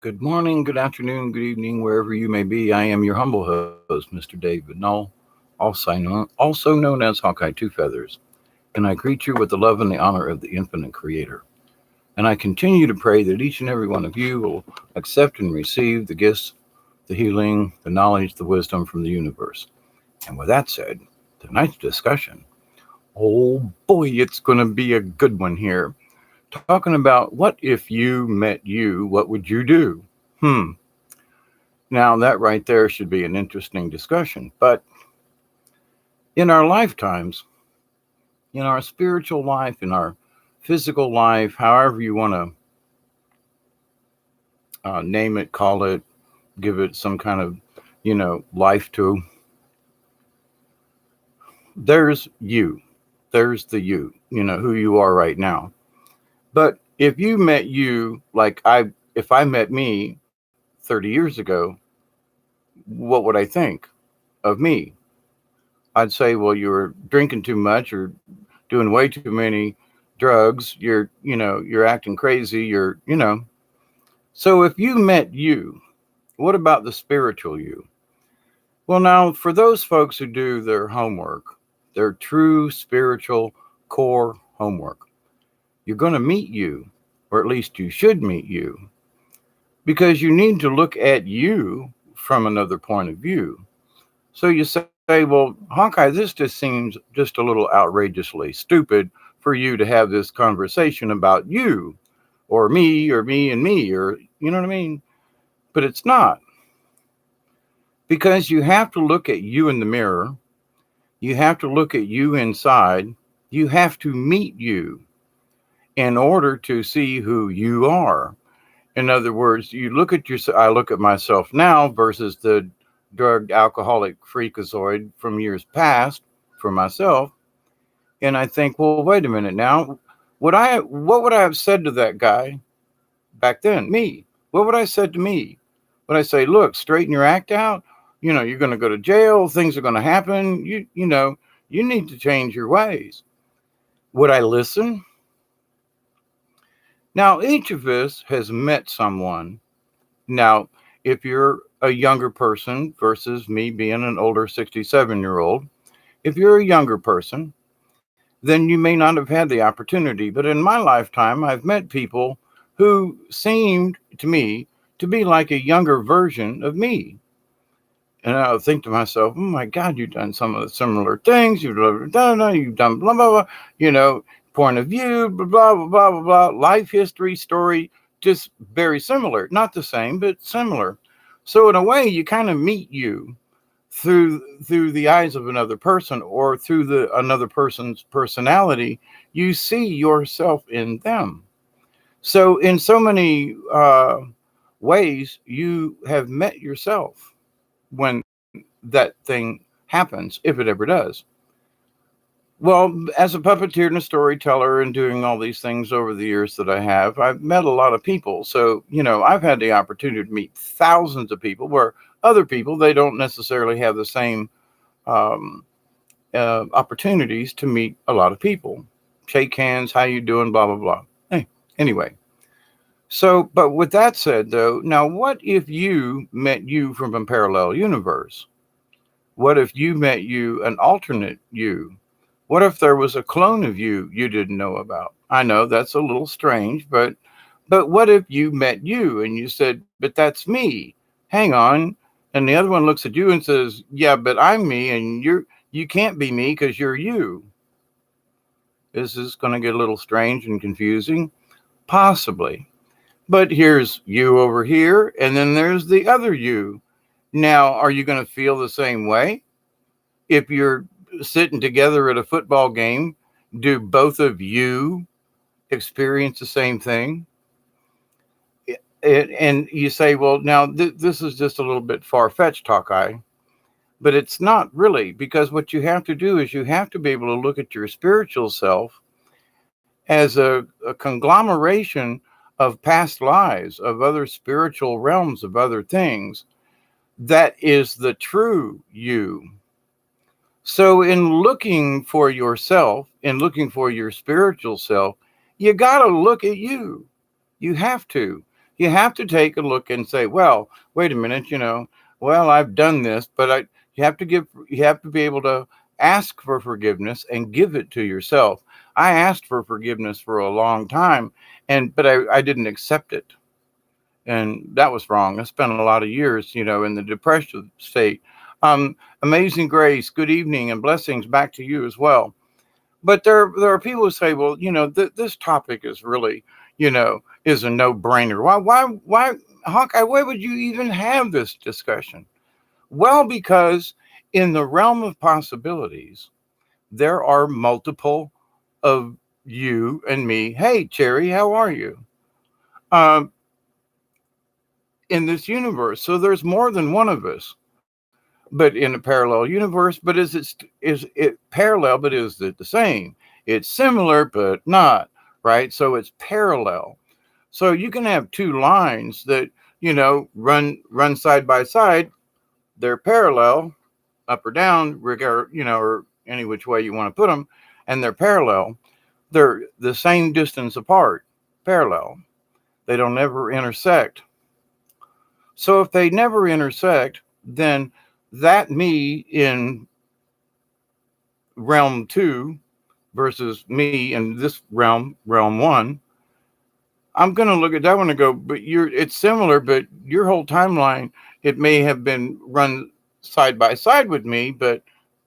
Good morning, good afternoon, good evening, wherever you may be. I am your humble host, Mr. David Null, also known as Hawkeye Two Feathers, and I greet you with the love and the honor of the infinite Creator. And I continue to pray that each and every one of you will accept and receive the gifts, the healing, the knowledge, the wisdom from the universe. And with that said, tonight's discussion, oh boy, it's going to be a good one here. Talking about what if you met you, what would you do? Hmm. Now, that right there should be an interesting discussion. But in our lifetimes, in our spiritual life, in our physical life, however you want to name it, call it, give it some kind of, life to, there's you. There's the you, who you are right now. But if you met you, if I met me 30 years ago, what would I think of me? I'd say, well, you were drinking too much or doing way too many drugs. You're acting crazy. So if you met you, what about the spiritual you? Well, now, for those folks who do their homework, their true spiritual core homework, you're going to meet you, or at least you should meet you, because you need to look at you from another point of view. So you say, well, Hawkeye, this just seems just a little outrageously stupid for you to have this conversation about you or me and me, or you know what I mean? But it's not, because you have to look at you in the mirror. You have to look at you inside. You have to meet you in order to see who you are. In other words, you look at yourself. I look at myself now versus the drugged alcoholic freakazoid from years past for myself, and I think, well, wait a minute now. What would I have said to that guy back then? Me. What would I said to me? Would I say, look, straighten your act out? You're going to go to jail. Things are going to happen. You need to change your ways. Would I listen? Now, each of us has met someone. Now, if you're a younger person versus me being an older 67-year-old, if you're a younger person, then you may not have had the opportunity. But in my lifetime, I've met people who seemed to me to be like a younger version of me. And I would think to myself, oh my God, you've done some of the similar things. You've done blah, blah, blah, point of view, blah, blah, blah, blah, blah, blah, life history, story, just very similar. Not the same, but similar. So in a way, you kind of meet you through the eyes of another person, or through the another person's personality. You see yourself in them. So in so many ways, you have met yourself when that thing happens, if it ever does. Well, as a puppeteer and a storyteller and doing all these things over the years that I have, I've met a lot of people. So, I've had the opportunity to meet thousands of people, where other people, they don't necessarily have the same um, opportunities to meet a lot of people. Shake hands, how you doing, blah, blah, blah. Hey, anyway. So, but with that said, though, now what if you met you from a parallel universe? What if you met you, an alternate you? What if there was a clone of you didn't know about? I know that's a little strange, but what if you met you and you said, "But that's me." Hang on. And the other one looks at you and says, "Yeah, but I'm me and you can't be me because you're you." Is this going to get a little strange and confusing? Possibly. But here's you over here, and then there's the other you. Now, are you going to feel the same way? If you're sitting together at a football game, do both of you experience the same thing? And you say, well, now this is just a little bit far fetched, Hawkeye, but it's not really, because what you have to do is you have to be able to look at your spiritual self as a conglomeration of past lives, of other spiritual realms, of other things. That is the true you. So, in looking for yourself, in looking for your spiritual self, you got to look at you. You have to. You have to take a look and say, well, wait a minute, well, I've done this, but you have to be able to ask for forgiveness and give it to yourself. I asked for forgiveness for a long time, but I didn't accept it. And that was wrong. I spent a lot of years, in the depressive state. Amazing Grace, good evening and blessings back to you as well. But there are people who say, well, this topic is really, is a no-brainer. Why, Hawkeye, why would you even have this discussion? Well, because in the realm of possibilities, there are multiple of you and me. Hey, Cherry, how are you? In this universe. So there's more than one of us, but in a parallel universe. But is it parallel, but is it the same? It's similar, but not, right? So it's parallel. So you can have two lines that, run side by side. They're parallel, up or down, or any which way you want to put them, and they're parallel. They're the same distance apart, parallel. They don't ever intersect. So if they never intersect, then that me in realm 2 versus me in this realm 1, I'm going to look at that one and go, but it's similar, but your whole timeline, it may have been run side by side with me, but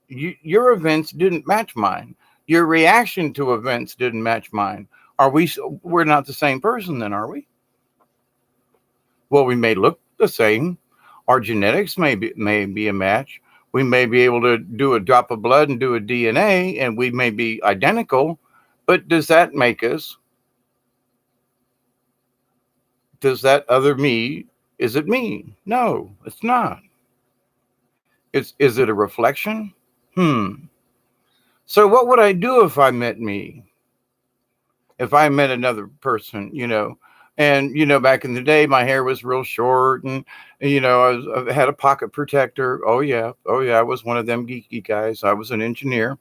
your events didn't match mine. Your reaction to events didn't match mine. We're not the same person then, are we? Well, we may look the same. Our genetics may be a match. We may be able to do a drop of blood and do a DNA, and we may be identical. But does that make us? Does that other me? Is it me? No, it's not. Is it a reflection? So what would I do if I met me? If I met another person, and back in the day, my hair was real short, and I had a pocket protector. Oh yeah, I was one of them geeky guys. I was an engineer,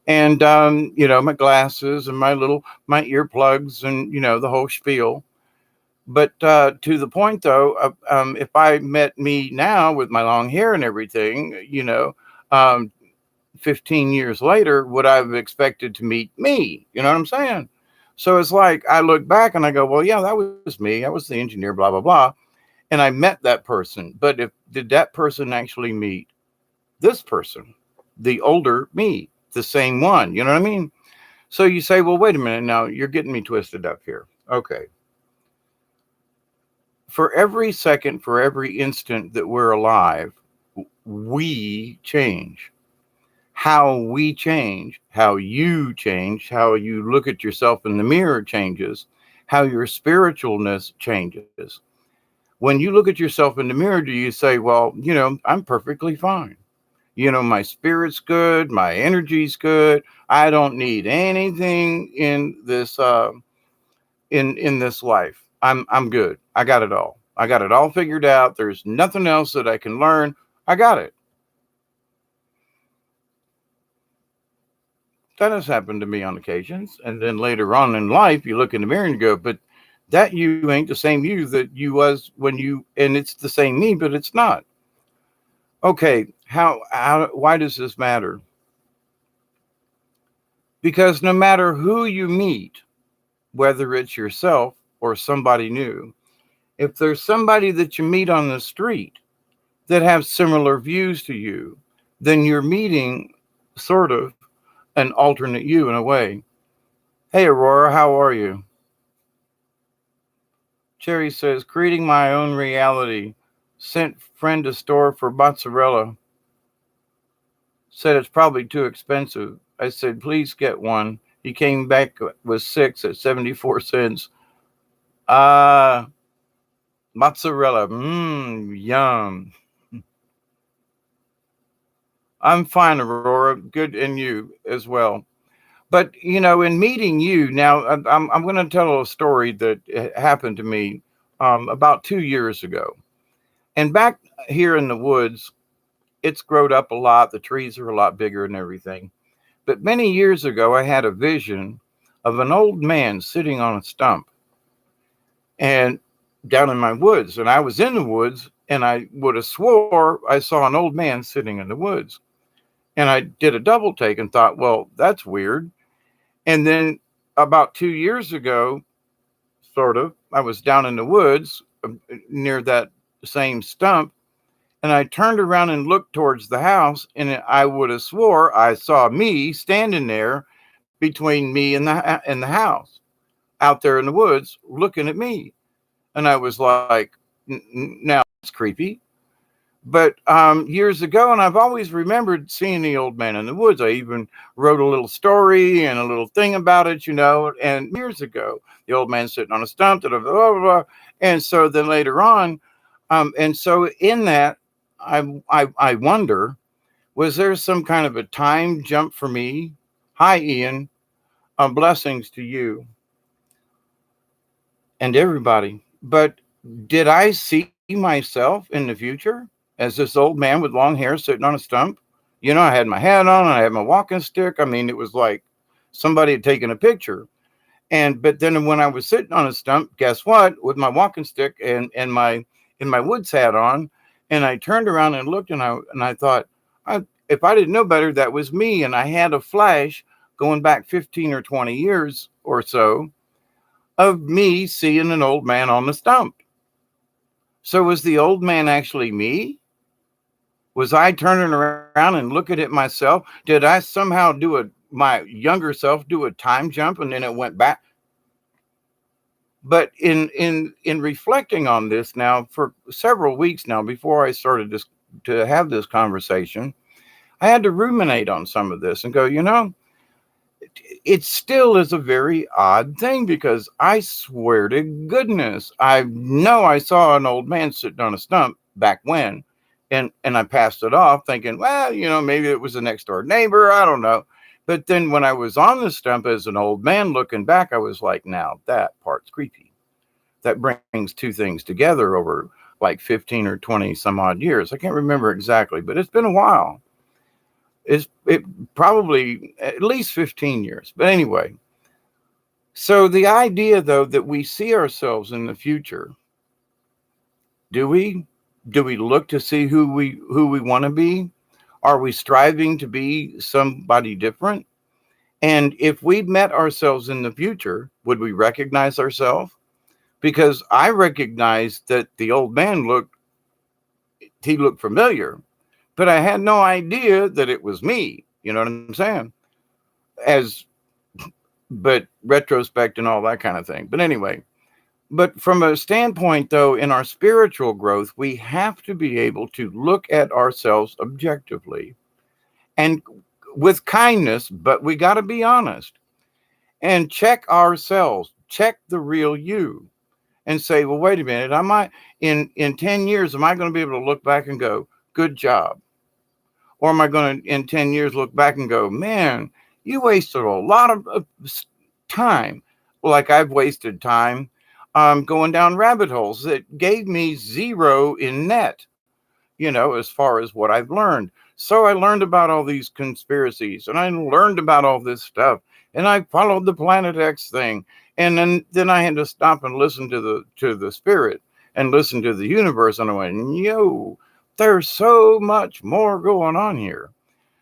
and my glasses and my earplugs, and the whole spiel. But to the point though, if I met me now with my long hair and everything, 15 years later, would I have expected to meet me? You know what I'm saying? So it's like I look back and I go, well, yeah, that was me. I was the engineer, blah, blah, blah. And I met that person. But did that person actually meet this person, the older me, the same one? You know what I mean? So you say, well, wait a minute. Now you're getting me twisted up here. Okay. For every second, for every instant that we're alive, we change. How we change, how you change, how you look at yourself in the mirror changes, how your spiritualness changes. When you look at yourself in the mirror, do you say, well, I'm perfectly fine. My spirit's good, my energy's good. I don't need anything in this in this life. I'm good. I got it all. I got it all figured out. There's nothing else that I can learn. I got it. That has happened to me on occasions. And then later on in life, you look in the mirror and go, but that you ain't the same you that you was and it's the same me, but it's not. Okay, why does this matter? Because no matter who you meet, whether it's yourself or somebody new, if there's somebody that you meet on the street that have similar views to you, then you're meeting sort of an alternate you in a way. Hey, Aurora, how are you? Cherry says, creating my own reality. Sent friend to store for mozzarella. Said it's probably too expensive. I said, please get one. He came back with 6 at 74 cents. Mozzarella. Yum. I'm fine, Aurora. Good, and you as well. But, in meeting you, now I'm going to tell a story that happened to me about 2 years ago. And back here in the woods, it's grown up a lot. The trees are a lot bigger and everything. But many years ago, I had a vision of an old man sitting on a stump. And down in my woods, and I was in the woods, and I would have swore I saw an old man sitting in the woods. And I did a double take and thought, well, that's weird. And then about 2 years ago, sort of, I was down in the woods near that same stump, and I turned around and looked towards the house, and I would have swore I saw me standing there between me and the house out there in the woods looking at me. And I was like, now it's creepy. But years ago, and I've always remembered seeing the old man in the woods. I even wrote a little story and a little thing about it, and years ago, the old man sitting on a stump, blah, blah, blah, blah. And so then later on, and so in that, I wonder, was there some kind of a time jump for me? Hi, Ian. Blessings to you and everybody. But did I see myself in the future as this old man with long hair sitting on a stump? I had my hat on and I had my walking stick. I mean, it was like somebody had taken a picture. But then when I was sitting on a stump, guess what? With my walking stick and my woods hat on, and I turned around and looked, and I thought, if I didn't know better, that was me. And I had a flash going back 15 or 20 years or so of me seeing an old man on the stump. So was the old man actually me? Was I turning around and looking at myself? Did I somehow my younger self do a time jump and then it went back? But in reflecting on this now for several weeks now, before I started to have this conversation, I had to ruminate on some of this and go, it still is a very odd thing, because I swear to goodness, I know I saw an old man sitting on a stump back when, and I passed it off thinking, well, maybe it was a next door neighbor. I don't know. But then when I was on the stump as an old man looking back, I was like, now that part's creepy. That brings two things together over like 15 or 20 some odd years. I can't remember exactly, but it's been a while. It probably at least 15 years. But anyway, so the idea, though, that we see ourselves in the future, do we look to see who we want to be? Are we striving to be somebody different? And if we met ourselves in the future, would we recognize ourselves? Because I recognized that the old man looked familiar, but I had no idea that it was me. You know what I'm saying? But retrospect and all that kind of thing. But anyway, but from a standpoint, though, in our spiritual growth, we have to be able to look at ourselves objectively and with kindness, but we got to be honest and check ourselves, check the real you, and say, well, wait a minute, in 10 years, am I going to be able to look back and go, good job? Or am I going to, in 10 years, look back and go, man, you wasted a lot of time, like I've wasted time going down rabbit holes that gave me zero in net, as far as what I've learned. So I learned about all these conspiracies, and I learned about all this stuff, and I followed the Planet X thing. And then I had to stop and listen to the spirit and listen to the universe. And I went, yo, there's so much more going on here.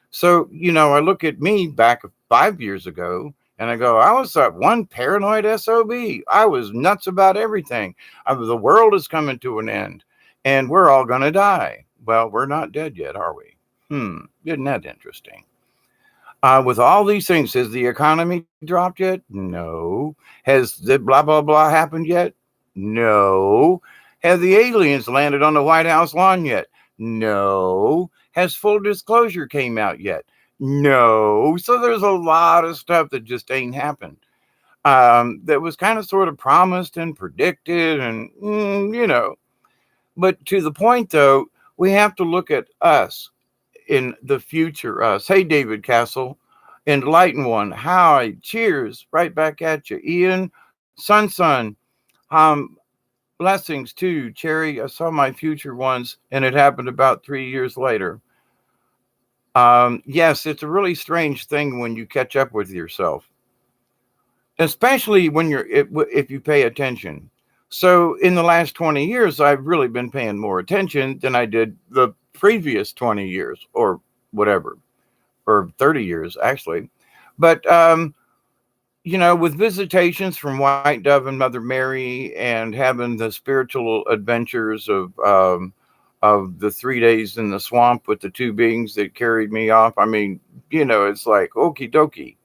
So, I look at me back 5 years ago and I go, I was that one paranoid SOB. I was nuts about everything. The world is coming to an end and we're all going to die. Well, we're not dead yet, are we? Isn't that interesting? With all these things, has the economy dropped yet? No. Has the blah, blah, blah happened yet? No. Have the aliens landed on the White House lawn yet? No. Has full disclosure came out yet? No. So there's a lot of stuff that just ain't happened. That was kind of sort of promised and predicted and, But to the point, though, we have to look at us in the future us. Hey, David Castle, enlightened one. Hi, cheers, right back at you. Ian, Sun, blessings too. Cherry, I saw my future once, and it happened about 3 years later. Yes, it's a really strange thing when you catch up with yourself, especially when if you pay attention. So in the last 20 years, I've really been paying more attention than I did the previous 20 years or whatever, or 30 years actually. But, with visitations from White Dove and Mother Mary and having the spiritual adventures of the 3 days in the swamp with the two beings that carried me off. I mean, it's like, okie dokie.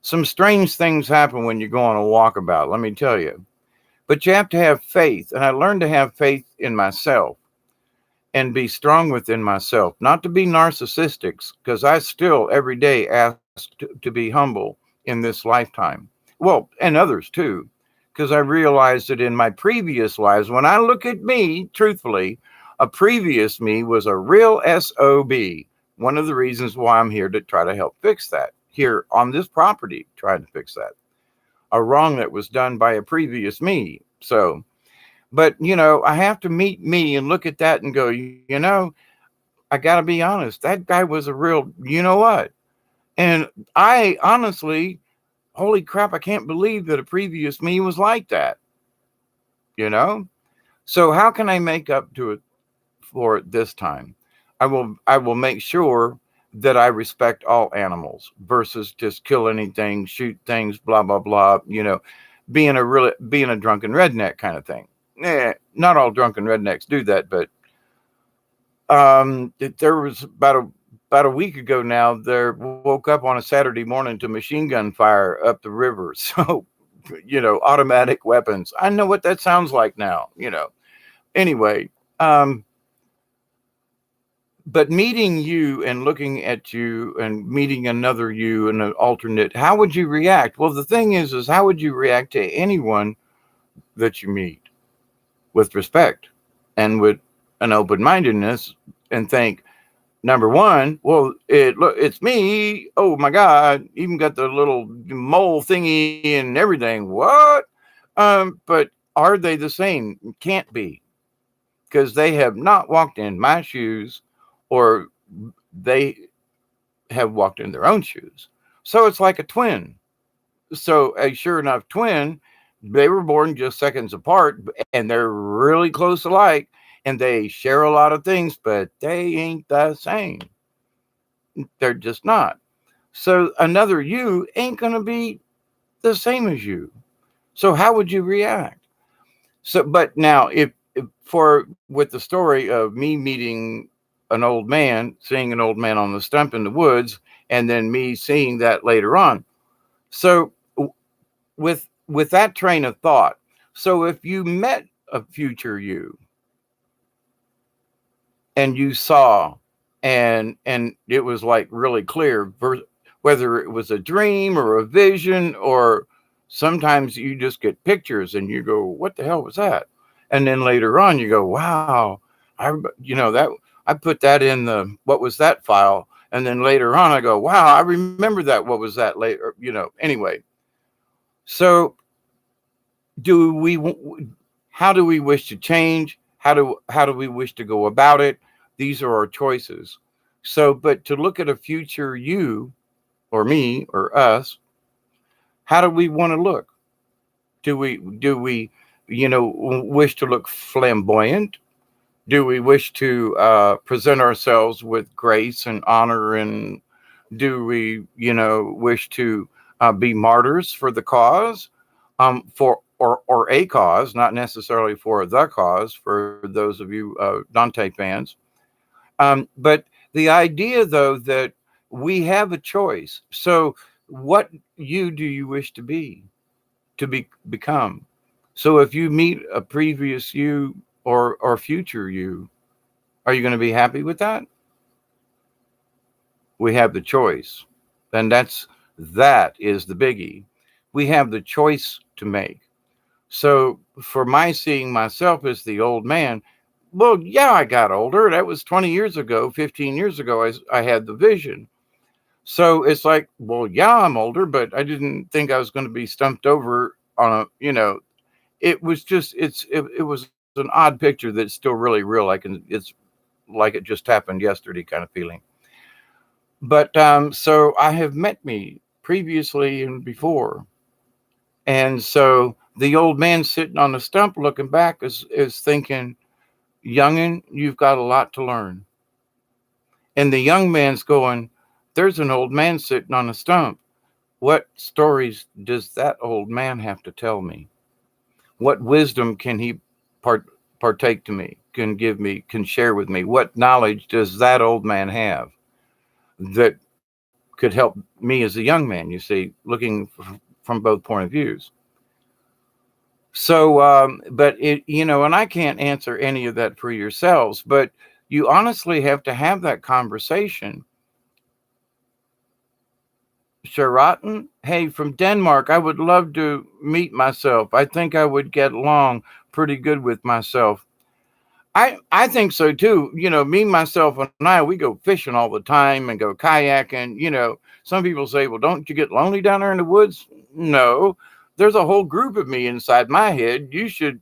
Some strange things happen when you go on a walkabout, let me tell you. But you have to have faith. And I learned to have faith in myself and be strong within myself, not to be narcissistic, because I still every day ask to be humble in this lifetime. Well, and others too, because I realized that in my previous lives, when I look at me, truthfully, a previous me was a real SOB. One of the reasons why I'm here to try to help fix that here on this property, trying to fix that. A wrong that was done by a previous me. So, but I have to meet me and look at that and go, I got to be honest. That guy was a real, you know what? And I honestly, holy crap, I can't believe that a previous me was like that. You know? So how can I make up to it for it this time? I will make sure that I respect all animals versus just kill anything, shoot things, blah blah blah, being a drunken redneck kind of thing. Not all drunken rednecks do that, but there was about a week ago now, there woke up on a Saturday morning to machine gun fire up the river. So, automatic weapons. I know what that sounds like now, Anyway, but meeting you and looking at you and meeting another you and an alternate, how would you react? Well, the thing is how would you react to anyone that you meet with respect and with an open-mindedness and think, number one, well, it's me. Oh my God, even got the little mole thingy and everything. What? But are they the same? Can't be, because they have not walked in my shoes, or they have walked in their own shoes. So it's like a twin. So a sure enough twin, they were born just seconds apart, and they're really close alike, and they share a lot of things, but they ain't the same. They're just not. So another you ain't going to be the same as you. So how would you react? So, but now if for with the story of me meeting an old man, seeing an old man on the stump in the woods, and then me seeing that later on. So with that train of thought, so if you met a future you and you saw and it was like really clear, whether it was a dream or a vision, or sometimes you just get pictures and you go, what the hell was that? And then later on you go, wow, that I put that in the what was that file, and then later on I go, wow, I remember that. What was that later? Anyway. So how do we wish to change? How do we wish to go about it? These are our choices. So, but to look at a future you or me or us, how do we want to look? Do we wish to look flamboyant? Do we wish to present ourselves with grace and honor? And do we wish to be martyrs for the cause, for or a cause, not necessarily for the cause, for those of you Dante fans? But the idea, though, that we have a choice. So what you do you wish to become? So if you meet a previous you or future you, are you going to be happy with that? We have the choice. And that is the biggie. We have the choice to make. So for my seeing myself as the old man, well, yeah, I got older. That was 20 years ago, 15 years ago, I had the vision. So it's like, well, yeah, I'm older, but I didn't think I was going to be stumped over on it was just, it was an odd picture that's still really real. It's like it just happened yesterday kind of feeling. But so I have met me previously and before. And so The old man sitting on the stump looking back is thinking, youngin, you've got a lot to learn. And the young man's going, there's an old man sitting on a stump. What stories does that old man have to tell me? What wisdom can he partake to me, can give me, can share with me? What knowledge does that old man have that could help me as a young man, you see, looking from both point of views? So, but and I can't answer any of that for yourselves, but you honestly have to have that conversation. Sheraton, hey, from Denmark, I would love to meet myself. I think I would get along pretty good with myself. I think so too. Me, myself, and I, we go fishing all the time and go kayaking. Some people say, well, don't you get lonely down there in the woods? No, there's a whole group of me inside my head. You should,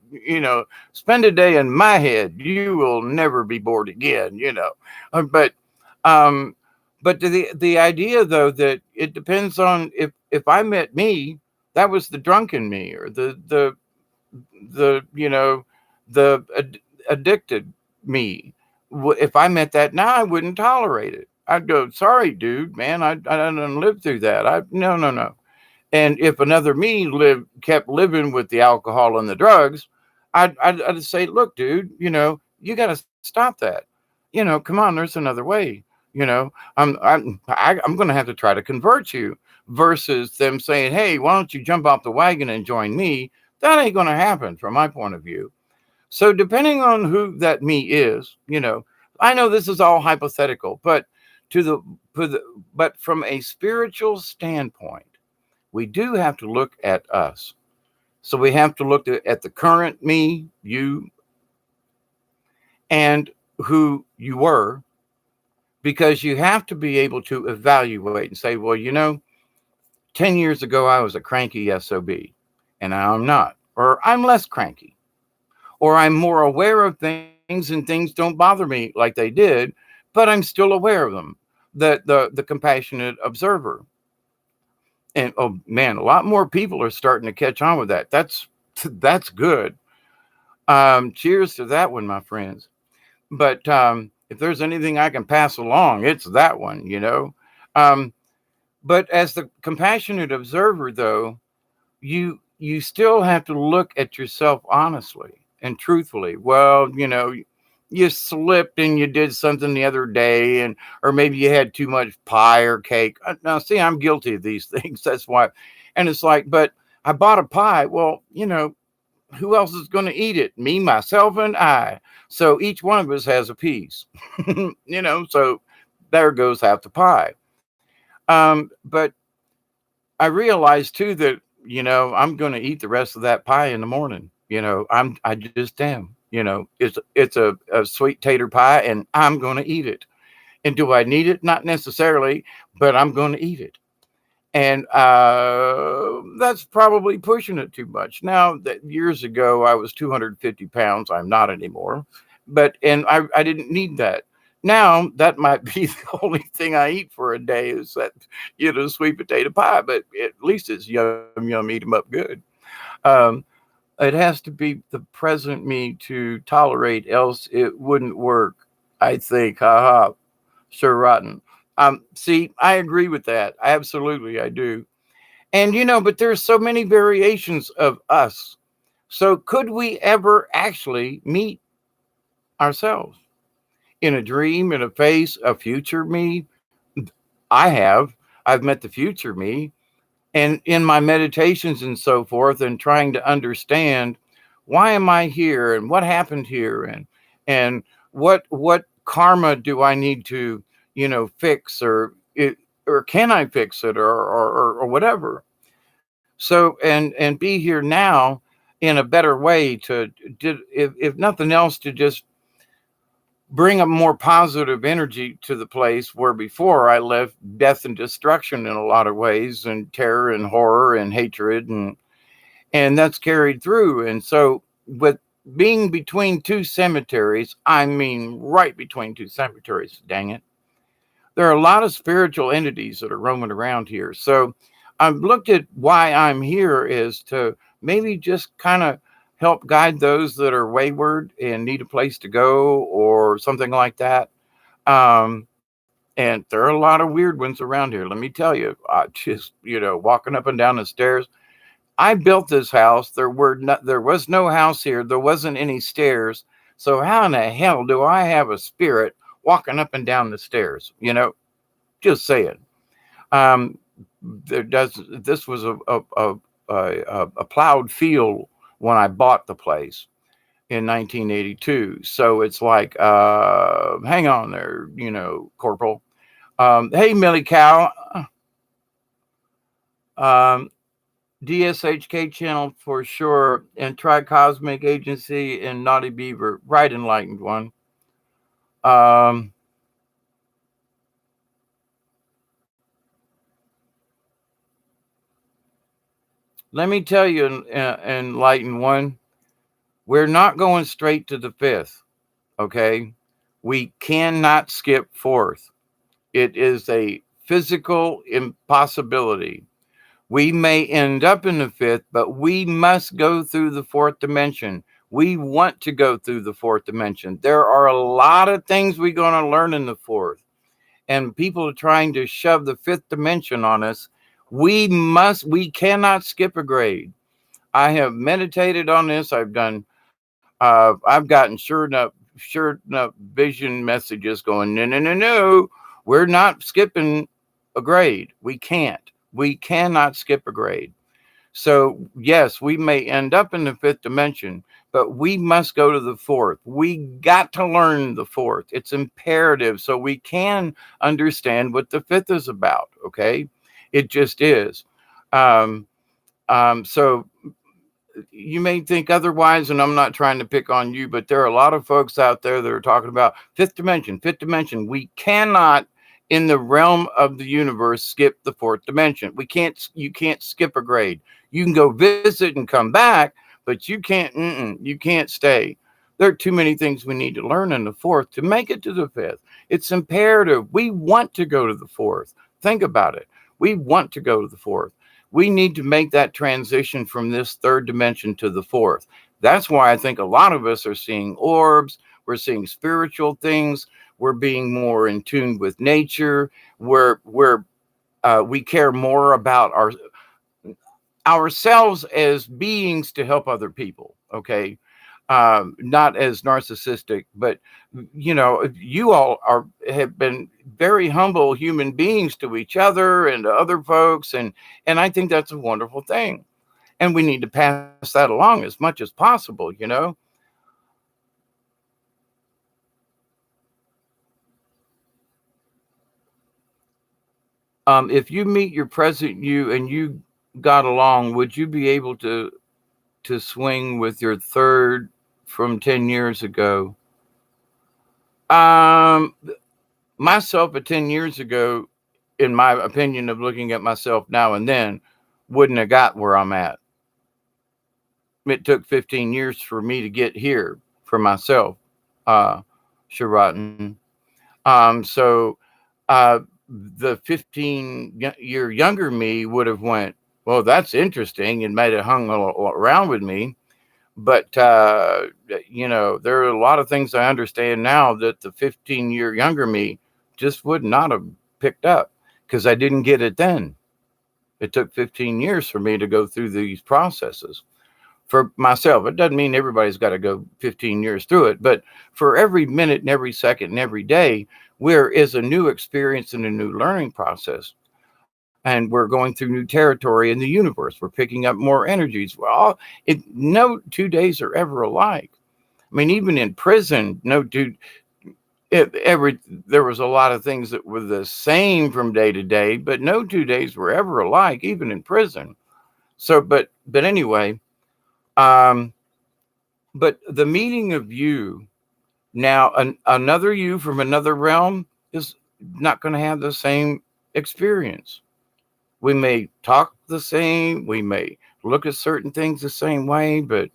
spend a day in my head. You will never be bored again. But, um, but the idea though that it depends on if I met me, that was the drunken me, or the addicted me. If I met that now, I wouldn't tolerate it. I'd go, sorry, dude, man, I didn't live through that. No. And if another me kept living with the alcohol and the drugs, I'd say, look, dude, you got to stop that. Come on, there's another way. I'm going to have to try to convert you, versus them saying, hey, why don't you jump off the wagon and join me? That ain't going to happen from my point of view. So depending on who that me is, I know this is all hypothetical, but but from a spiritual standpoint, we do have to look at us. So we have to look at the current me, you, and who you were, because you have to be able to evaluate and say, well, 10 years ago, I was a cranky SOB, and now I'm not, or I'm less cranky, or I'm more aware of things and things don't bother me like they did, but I'm still aware of them. The compassionate observer. And oh man, a lot more people are starting to catch on with that. That's good. Cheers to that one, my friends. But if there's anything I can pass along, it's that one. But as the compassionate observer, though, you still have to look at yourself honestly and truthfully. Well, you slipped and you did something the other day, or maybe you had too much pie or cake. Now, see, I'm guilty of these things. That's why. And it's like, but I bought a pie. Well, who else is going to eat it? Me, myself, and I. So each one of us has a piece, so there goes half the pie. But I realized too that, I'm going to eat the rest of that pie in the morning. I just am. It's a sweet tater pie, and I'm going to eat it. And do I need it? Not necessarily, but I'm going to eat it. And that's probably pushing it too much. Now, that years ago, I was 250 pounds. I'm not anymore. And I didn't need that. Now, that might be the only thing I eat for a day is that, sweet potato pie. But at least it's yum, eat them up good. Um, it has to be the present me to tolerate, else it wouldn't work, I think. Ha ha. Sure rotten. See, I agree with that. Absolutely, I do. And but there's so many variations of us. So could we ever actually meet ourselves in a dream, in a face, a future me? I have. I've met the future me. And in my meditations and so forth, and trying to understand, why am I here, and what happened here, and what karma do I need to fix, or can I fix it, or whatever. So and be here now in a better way to if nothing else, to just bring a more positive energy to the place where before I left death and destruction in a lot of ways, and terror and horror and hatred, and that's carried through. And so with being between two cemeteries, I mean right between two cemeteries, dang it, there are a lot of spiritual entities that are roaming around here. So I've looked at why I'm here is to maybe just kind of help guide those that are wayward and need a place to go or something like that. Um, and there are a lot of weird ones around here. Let me tell you, just, walking up and down the stairs. I built this house. There was no house here. There wasn't any stairs. So how in the hell do I have a spirit walking up and down the stairs? Just saying. Um, this was a plowed field when I bought the place in 1982. So it's like, hang on there, Corporal. Hey, Millie Cow. Um, DSHK channel for sure, and Tri-Cosmic Agency and Naughty Beaver. Right, Enlightened One. Let me tell you, Enlightened One, we're not going straight to the fifth, okay? We cannot skip fourth. It is a physical impossibility. We may end up in the fifth, but we must go through the fourth dimension. We want to go through the fourth dimension. There are a lot of things we're going to learn in the fourth. And people are trying to shove the fifth dimension on us. We cannot skip a grade. I have meditated on this. I've gotten sure enough vision messages going, no, we're not skipping a grade. We cannot skip a grade. So yes, we may end up in the fifth dimension, but we must go to the fourth. We got to learn the fourth. It's imperative so we can understand what the fifth is about. Okay. It just is. So you may think otherwise, and I'm not trying to pick on you, but there are a lot of folks out there that are talking about fifth dimension. We cannot, in the realm of the universe, skip the fourth dimension. You can't skip a grade. You can go visit and come back, but you can't stay. There are too many things we need to learn in the fourth to make it to the fifth. It's imperative. We want to go to the fourth. Think about it. We want to go to the fourth. We need to make that transition from this third dimension to the fourth. That's why I think a lot of us are seeing orbs. We're seeing spiritual things. We're being more in tune with nature. We care more about ourselves as beings to help other people. Okay. Not as narcissistic, but you all have been very humble human beings to each other and to other folks, and I think that's a wonderful thing, and we need to pass that along as much as possible. If you meet your present you and you got along, would you be able to swing with your third from 10 years ago? Myself at 10 years ago, in my opinion of looking at myself now and then, wouldn't have got where I'm at. It took 15 years for me to get here for myself, Sheraton. So the 15-year younger me would have went, well, that's interesting, and might have hung around with me. But, there are a lot of things I understand now that the 15-year younger me just would not have picked up because I didn't get it then. It took 15 years for me to go through these processes for myself. It doesn't mean everybody's got to go 15 years through it, but for every minute and every second and every day, where is a new experience and a new learning process. And we're going through new territory in the universe. We're picking up more energies. Well, no 2 days are ever alike. I mean, even in prison, there was a lot of things that were the same from day to day, but no 2 days were ever alike, even in prison. So, but anyway, but the meaning of you now, another you from another realm is not going to have the same experience. We may talk the same, we may look at certain things the same way, but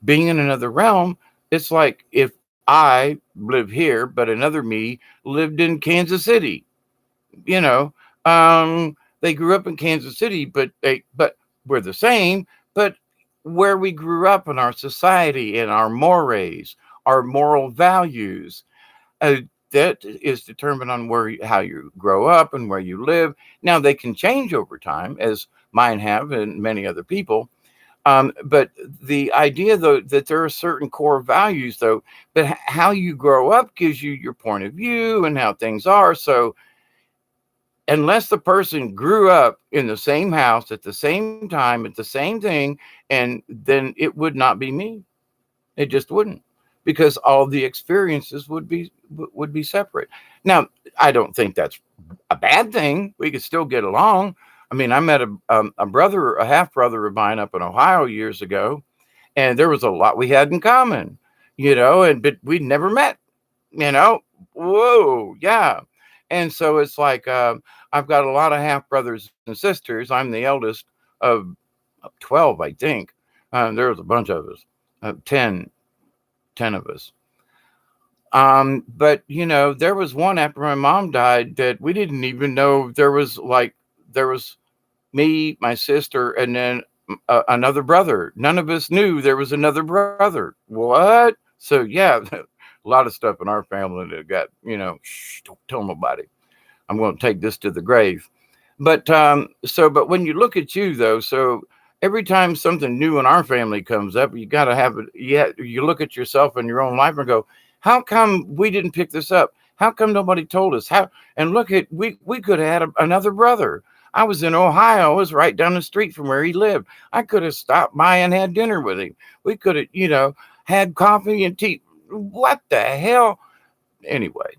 being in another realm, it's like if I live here, but another me lived in Kansas City. They grew up in Kansas City, but we're the same, but where we grew up in our society and our mores, our moral values. Uh, that is determined on how you grow up and where you live. Now they can change over time, as mine have and many other people. But the idea, though, that there are certain core values, though, but how you grow up gives you your point of view and how things are. So unless the person grew up in the same house at the same time, at the same thing, and then it would not be me. It just wouldn't, because all the experiences would be separate. Now, I don't think that's a bad thing. We could still get along. I mean, I met a brother, a half brother of mine up in Ohio years ago, and there was a lot we had in common, and but we'd never met, you know. Whoa, yeah. And so it's like I've got a lot of half brothers and sisters. I'm the eldest of 12, I think. There was a bunch of us, 10 of us. But there was one after my mom died that we didn't even know there was me, my sister, and then another brother. None of us knew there was another brother. What? So yeah, a lot of stuff in our family that got, shh, don't tell nobody. I'm going to take this to the grave. But but when you look at you though, so every time something new in our family comes up, you got to have it. You look at yourself in your own life and go, how come we didn't pick this up? How come nobody told us? How? And look at we could have had another brother. I was in Ohio. I was right down the street from where he lived. I could have stopped by and had dinner with him. We could have, had coffee and tea. What the hell? Anyway,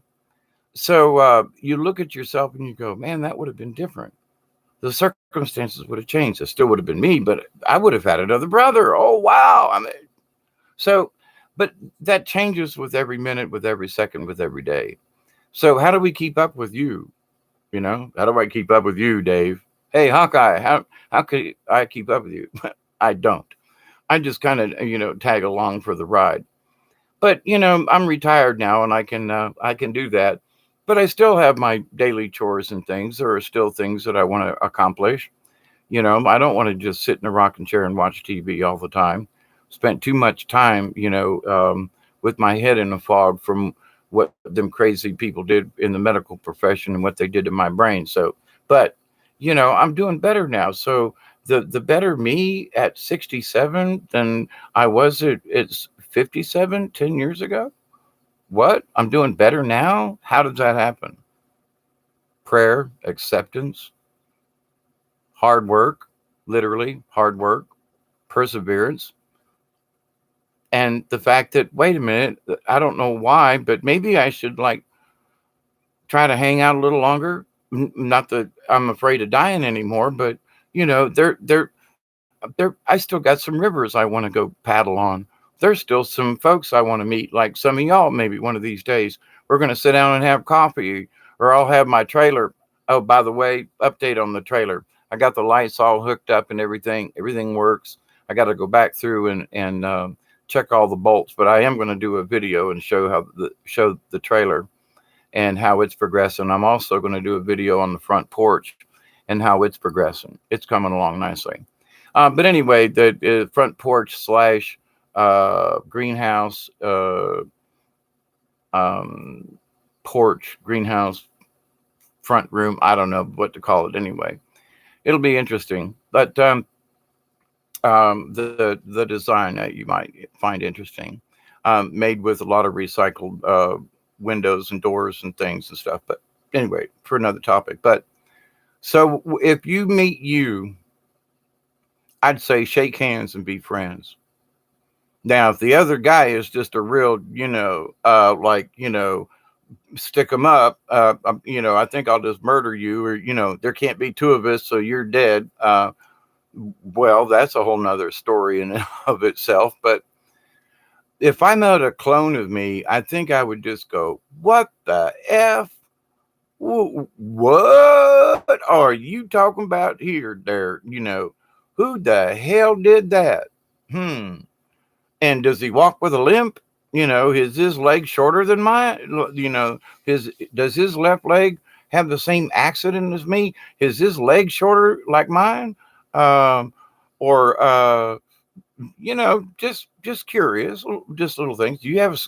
so you look at yourself and you go, man, that would have been different. The circumstances would have changed. It still would have been me, but I would have had another brother. Oh, wow. I mean, so, but that changes with every minute, with every second, with every day. So how do we keep up with you? How do I keep up with you, Dave? Hey, Hawkeye, how could I keep up with you? I don't. I just kind of, tag along for the ride. But, I'm retired now and I can do that. But I still have my daily chores and things. There are still things that I want to accomplish. I don't want to just sit in a rocking chair and watch TV all the time. Spent too much time, with my head in a fog from what them crazy people did in the medical profession and what they did to my brain. So, but, I'm doing better now. So the better me at 67 than I was at 57, 10 years ago. What? I'm doing better now? How does that happen? Prayer, acceptance, hard work, literally hard work, perseverance, and the fact that, wait a minute, I don't know why, but maybe I should try to hang out a little longer. Not that I'm afraid of dying anymore, but I still got some rivers I want to go paddle on. There's still some folks I want to meet, like some of y'all, maybe one of these days. We're going to sit down and have coffee, or I'll have my trailer. Oh, by the way, update on the trailer. I got the lights all hooked up and everything. Everything works. I got to go back through and check all the bolts, but I am going to do a video and show the trailer and how it's progressing. I'm also going to do a video on the front porch and how it's progressing. It's coming along nicely. But anyway, the front porch / greenhouse, porch, greenhouse, front room. I don't know what to call it anyway. It'll be interesting, but the design that you might find interesting, made with a lot of recycled windows and doors and things and stuff. But anyway, for another topic. But so if you meet you, I'd say shake hands and be friends. Now, if the other guy is just a real, stick them up, I think I'll just murder you, or, there can't be two of us, so you're dead. Well, that's a whole nother story in and of itself. But if I met a clone of me, I think I would just go, what the F? What are you talking about here, there? Who the hell did that? And does he walk with a limp? Is his leg shorter than mine? Does his left leg have the same accident as me? Is his leg shorter like mine? Or just curious, just little things. Do you have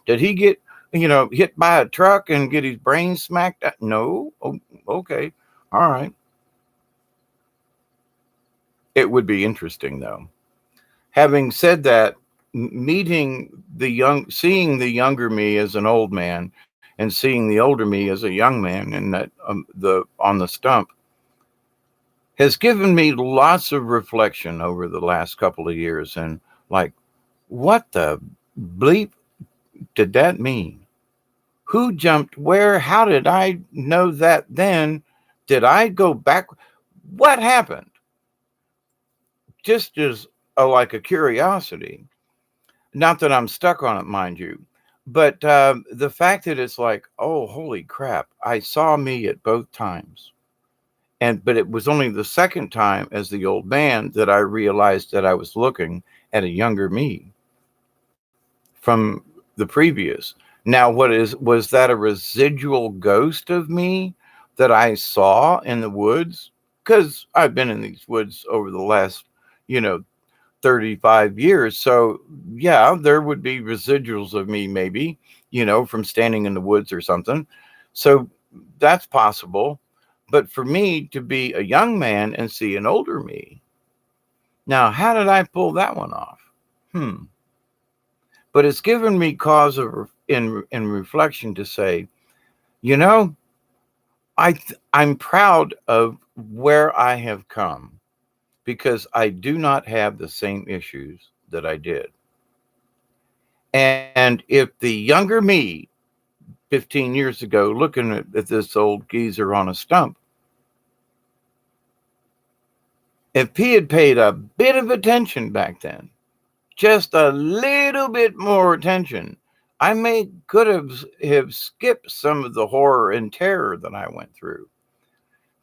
did he get hit by a truck and get his brain smacked out? No. Oh, okay. All right. It would be interesting though. Having said that, seeing the younger me as an old man, and seeing the older me as a young man, and that the on the stump has given me lots of reflection over the last couple of years, and like, what the bleep did that mean? Who jumped where? How did I know that then? Did I go back? What happened? Just as like a curiosity. Not that I'm stuck on it, mind you, but the fact that it's like, oh, holy crap! I saw me at both times, but it was only the second time as the old man that I realized that I was looking at a younger me from the previous. Now, was that a residual ghost of me that I saw in the woods? Because I've been in these woods over the last, you know, 35 years. So, yeah, there would be residuals of me, maybe, from standing in the woods or something. So that's possible. But for me to be a young man and see an older me, now, how did I pull that one off? But it's given me cause in reflection to say, you know, I'm proud of where I have come, because I do not have the same issues that I did. And if the younger me 15 years ago, looking at this old geezer on a stump, if he had paid a bit of attention back then, just a little bit more attention, I could have skipped some of the horror and terror that I went through.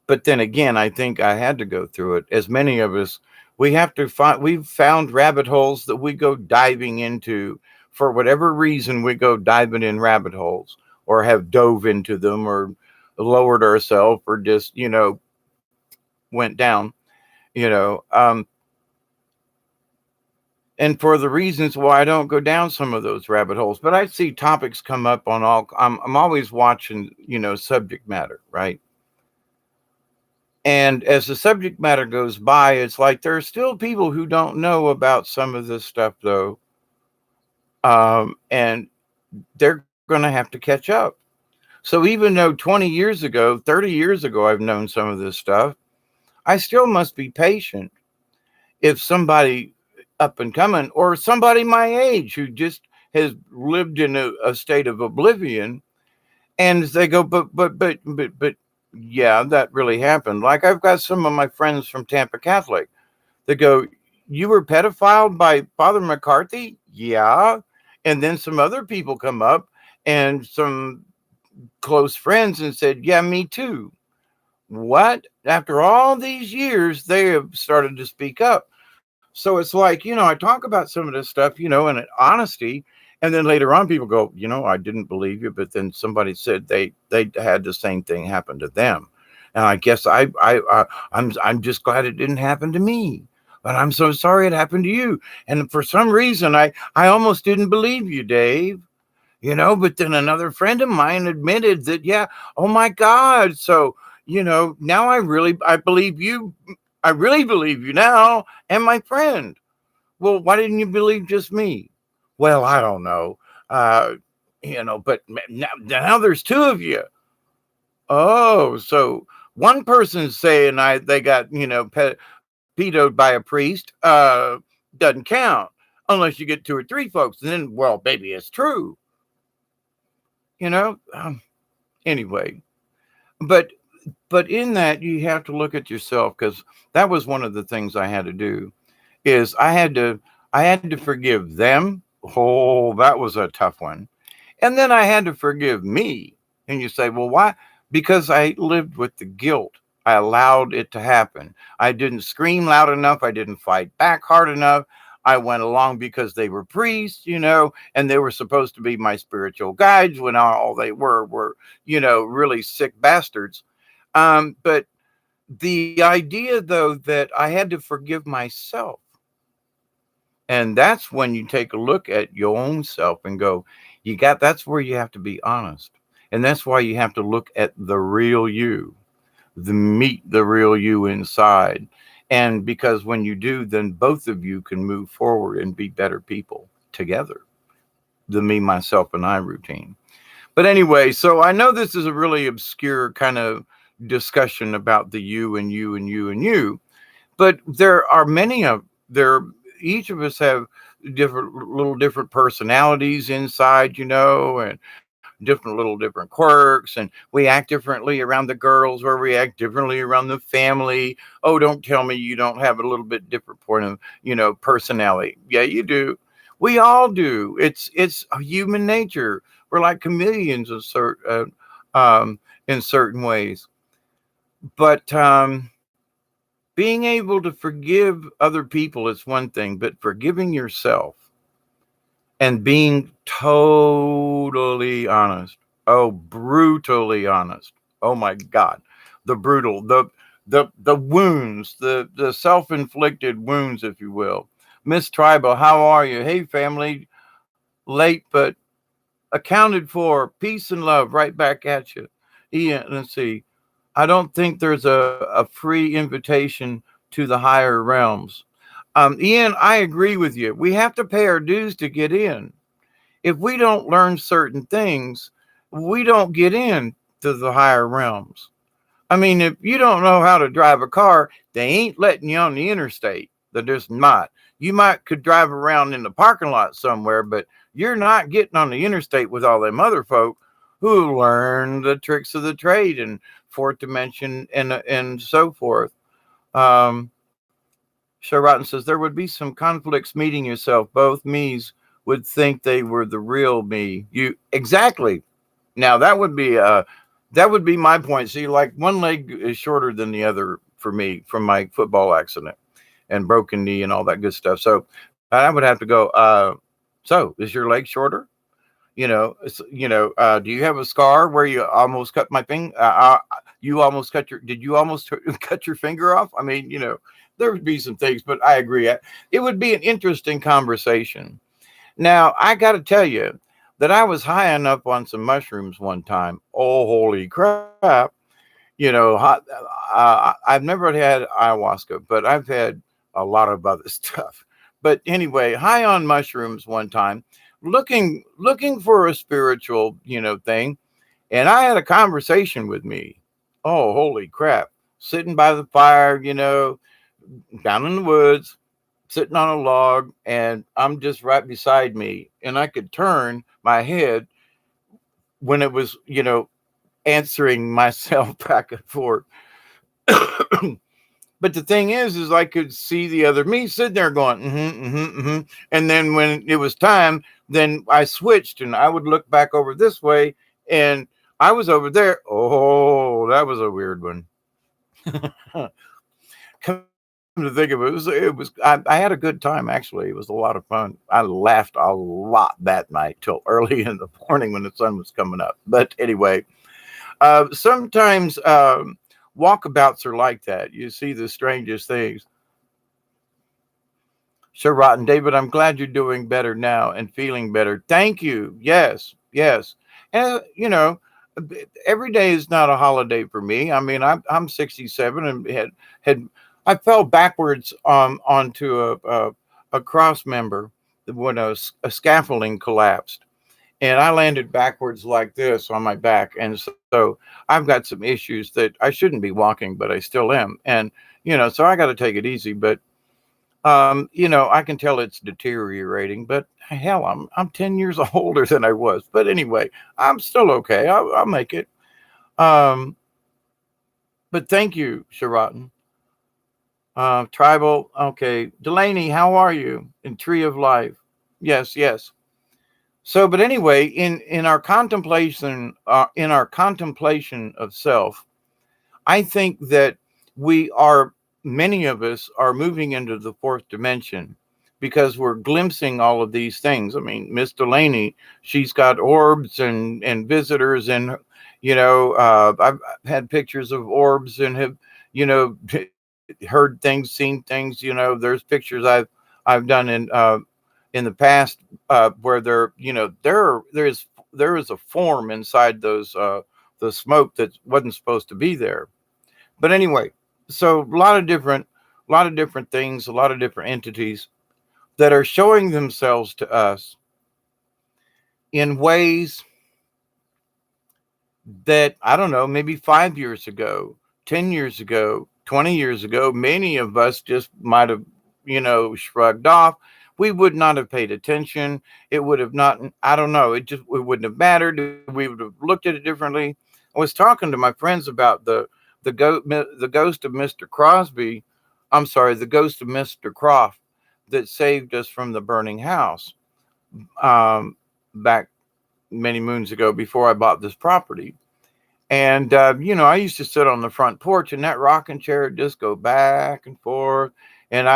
But then again, I think I had to go through it. As many of us, we've found rabbit holes that we go diving into. For whatever reason, we go diving in rabbit holes, or have dove into them, or lowered ourselves, or just, went down, you know. And for the reasons why I don't go down some of those rabbit holes. But I see topics come up on I'm always watching, subject matter, right? And as the subject matter goes by, it's like there are still people who don't know about some of this stuff, though. And they're going to have to catch up. So even though 20 years ago, 30 years ago, I've known some of this stuff, I still must be patient. If somebody up and coming, or somebody my age who just has lived in a state of oblivion, and they go, but, yeah, that really happened. Like, I've got some of my friends from Tampa Catholic that go, you were pedophiled by Father McCarthy? Yeah. And then some other people come up, and some close friends, and said, yeah, me too. What? After all these years, they have started to speak up. So it's like, I talk about some of this stuff, in honesty. And then later on, people go, I didn't believe you. But then somebody said they had the same thing happen to them. And I guess I'm just glad it didn't happen to me. But I'm so sorry it happened to you. And for some reason, I almost didn't believe you, Dave. But then another friend of mine admitted that, yeah, oh my God. So, now I believe you. I really believe you now, and my friend. Well, why didn't you believe just me? Well, I don't know. But now there's two of you. Oh, so one person's saying they got, pedoed by a priest. Doesn't count unless you get two or three folks. And then, well, maybe it's true. Anyway, but in that, you have to look at yourself, because that was one of the things I had to do. Is I had to forgive them. Oh, that was a tough one. And then I had to forgive me. And you say, well, why? Because I lived with the guilt. I allowed it to happen. I didn't scream loud enough. I didn't fight back hard enough. I went along because they were priests, and they were supposed to be my spiritual guides, when all they were, really sick bastards. But the idea, though, that I had to forgive myself, And that's when you take a look at your own self and go, that's where you have to be honest. And that's why you have to look at the real you, meet the real you inside. And because when you do, then both of you can move forward and be better people together. The me, myself, and I routine. But anyway, so I know this is a really obscure kind of discussion about the you and you and you and you, but there are many of there. Each of us have different personalities inside, and different quirks, and we act differently around the girls, or we act differently around the family. Oh, don't tell me you don't have a little bit different point of personality. Yeah, you do. We all do. It's human nature. We're like chameleons in certain ways. But being able to forgive other people is one thing, but forgiving yourself and being totally honest. Oh, brutally honest. Oh my God. The brutal, the wounds, the self-inflicted wounds, if you will. Miss Tribal, how are you? Hey, family. Late, but accounted for. Peace and love right back at you. Ian, let's see. I don't think there's a free invitation to the higher realms. Ian, I agree with you. We have to pay our dues to get in. If we don't learn certain things, we don't get in to the higher realms. I mean, if you don't know how to drive a car, they ain't letting you on the interstate. They're just not. You could drive around in the parking lot somewhere, but you're not getting on the interstate with all them other folk who learn the tricks of the trade and fourth dimension and so forth. Um, Sharaton says there would be some conflicts meeting yourself. Both me's would think they were the real me. You exactly. Now that would be my point. See, like one leg is shorter than the other for me from my football accident and broken knee and all that good stuff. So I would have to go. So is your leg shorter? Do you have a scar where you almost cut my finger? You almost cut did you almost cut your finger off? I mean, there would be some things, but I agree. It would be an interesting conversation. Now, I got to tell you that I was high enough on some mushrooms one time. Oh, holy crap. I've never had ayahuasca, but I've had a lot of other stuff. But anyway, high on mushrooms one time, looking for a spiritual, thing. And I had a conversation with me. Oh, holy crap. Sitting by the fire, down in the woods, sitting on a log, and I'm just right beside me. And I could turn my head when it was, answering myself back and forth. But the thing is I could see the other me sitting there going, And then when it was time, then I switched and I would look back over this way and I was over there. Oh, that was a weird one. Come to think of it, I had a good time, actually. It was a lot of fun. I laughed a lot that night till early in the morning when the sun was coming up. But anyway, sometimes walkabouts are like that. You see the strangest things. Sure, Rotten David, I'm glad you're doing better now and feeling better. Thank you. Yes. And every day is not a holiday for me. I mean, I'm 67 and I fell backwards onto a cross member when a scaffolding collapsed. And I landed backwards like this on my back. And so I've got some issues that I shouldn't be walking, but I still am. And, so I got to take it easy. But, I can tell it's deteriorating. But hell, I'm 10 years older than I was. But anyway, I'm still okay. I'll make it. But thank you, Sharaton. Tribal. Okay. Delaney, how are you? In Tree of Life. Yes. So, but anyway, in our contemplation of self, I think that many of us are moving into the fourth dimension because we're glimpsing all of these things. I mean, Miss Delaney, she's got orbs and visitors, and I've had pictures of orbs and have heard things, seen things. There's pictures I've done in the past, where there is a form inside those the smoke that wasn't supposed to be there. But anyway, so a lot of different things, a lot of different entities that are showing themselves to us in ways that, I don't know, maybe 5 years ago, 10 years ago, 20 years ago, many of us just might have, shrugged off. We would not have paid attention. It would have not, I don't know, it wouldn't have mattered. We would have looked at it differently. I was talking to my friends about the ghost of Mr. Crosby. I'm sorry, the ghost of Mr. Croft that saved us from the burning house, back many moons ago before I bought this property. And, I used to sit on the front porch and that rocking chair would just go back and forth. And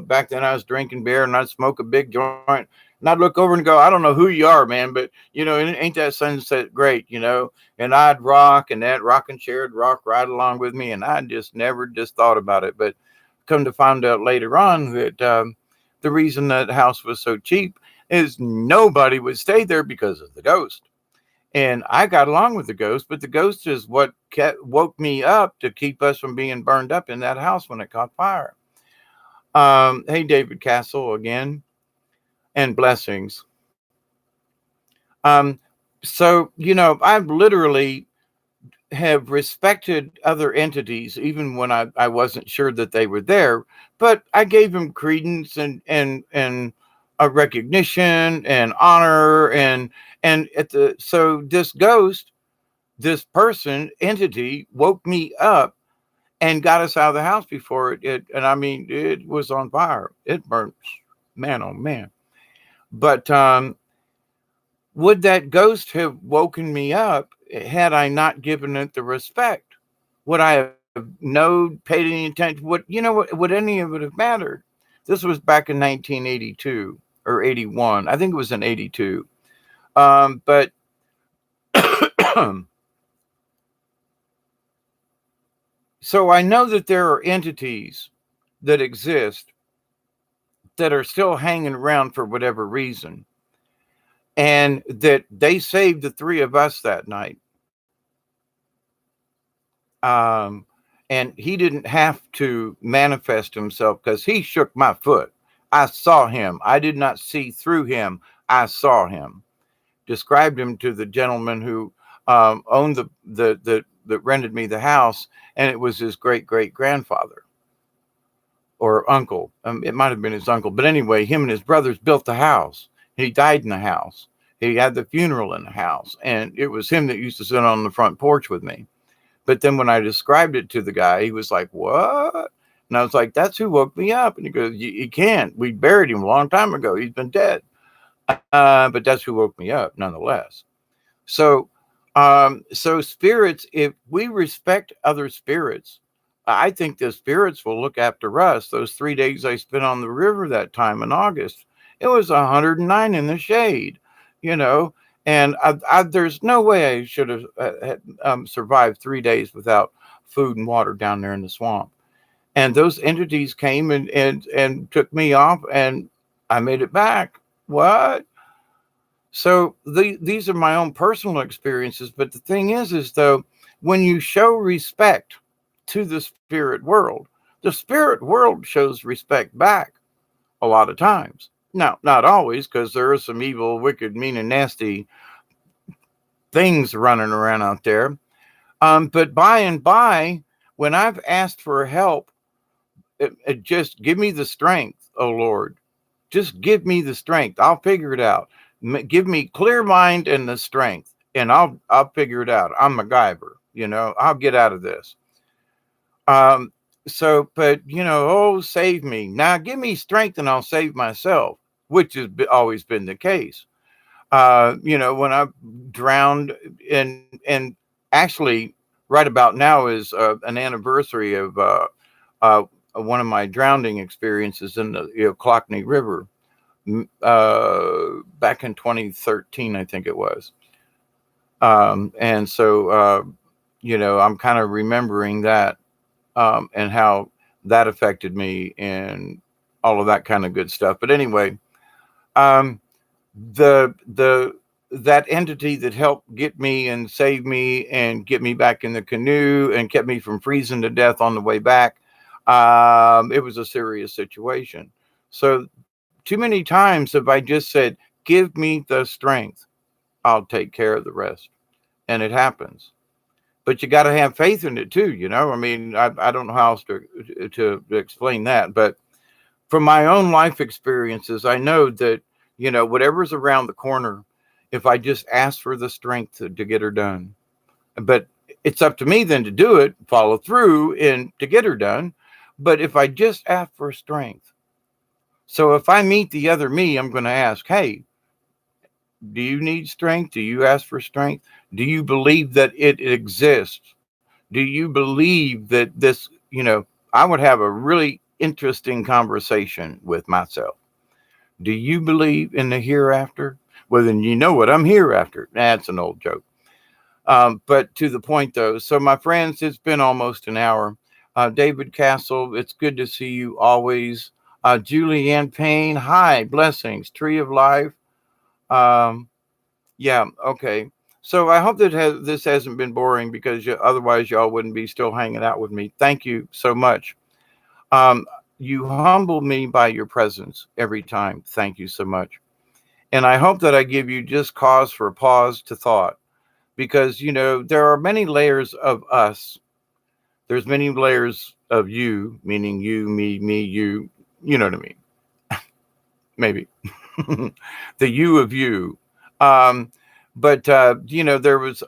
back then I was drinking beer and I'd smoke a big joint and I'd look over and go, I don't know who you are, man, but, ain't that sunset great, And I'd rock and that rocking chair would rock right along with me. And I just never just thought about it. But come to find out later on that the reason that house was so cheap is nobody would stay there because of the ghost. And I got along with the ghost, but the ghost is what woke me up to keep us from being burned up in that house when it caught fire. Hey, David Castle again, and blessings. So, I've literally have respected other entities, even when I wasn't sure that they were there, but I gave them credence and a recognition and honor and so this ghost, this person entity woke me up and got us out of the house before it and I mean it was on fire. It burnt, man, oh man. But would that ghost have woken me up had I not given it the respect? Would I have paid any attention? Would any of it have mattered? This was back in 1982 or 81. I think it was in 82. But so I know that there are entities that exist that are still hanging around for whatever reason, and that they saved the three of us that night. And he didn't have to manifest himself because he shook my foot. I saw him. I did not see through him. I saw him. Described him to the gentleman who owned that rented me the house, and it was his great grandfather or uncle. It might have been his uncle, but anyway, him and his brothers built the house. He died in the house. He had the funeral in the house, and it was him that used to sit on the front porch with me. But then when I described it to the guy, he was like, "What?" And I was like, "That's who woke me up." And he goes, "You can't. We buried him a long time ago. He's been dead." But that's who woke me up, nonetheless. So, so spirits, if we respect other spirits, I think the spirits will look after us. Those 3 days I spent on the river that time in August, it was 109 in the shade, you know, and there's no way I should have survived 3 days without food and water down there in the swamp. And those entities came and took me off, and I made it back. What? So these are my own personal experiences. But the thing is though, when you show respect to the spirit world shows respect back a lot of times. Now, not always, because there are some evil, wicked, mean, and nasty things running around out there. But by and by, when I've asked for help, it just give me the strength, oh Lord. Just give me the strength. I'll figure it out. Give me clear mind and the strength, and I'll figure it out. I'm MacGyver, I'll get out of this. So, but oh, save me. Now give me strength and I'll save myself, which has always been the case. When I drowned and actually right about now is an anniversary of one of my drowning experiences in the Clockney River back in 2013, I think it was. And so, I'm kind of remembering that and how that affected me in all of that kind of good stuff. But anyway, um, the that entity that helped get me and save me and get me back in the canoe and kept me from freezing to death on the way back, it was a serious situation. So too many times have I just said, give me the strength, I'll take care of the rest. And it happens. But you got to have faith in it too, you know. I mean, I don't know how else to explain that, but from my own life experiences, I know that, you know, whatever's around the corner, if I just ask for the strength to get her done. But it's up to me then to do it, follow through, and to get her done. But if I just ask for strength, so if I meet the other me, I'm going to ask, hey, do you need strength? Do you ask for strength? Do you believe that it exists? Do you believe that this, you know, I would have a really interesting conversation with myself. Do you believe in the hereafter? Well, then you know what I'm here after. That's an old joke. But to the point, though. So, my friends, it's been almost an hour. David Castle, it's good to see you always. Julianne Payne, hi, blessings. Tree of Life. Um, yeah, okay. So I hope that this hasn't been boring because otherwise y'all wouldn't be still hanging out with me. Thank you so much. Um, you humble me by your presence every time. Thank you so much. And I hope that I give you just cause for pause to thought because, you know, there are many layers of us. There's many layers of you, meaning you, me, you. You know what I mean? Maybe. The you of you. Um, but, you know, there was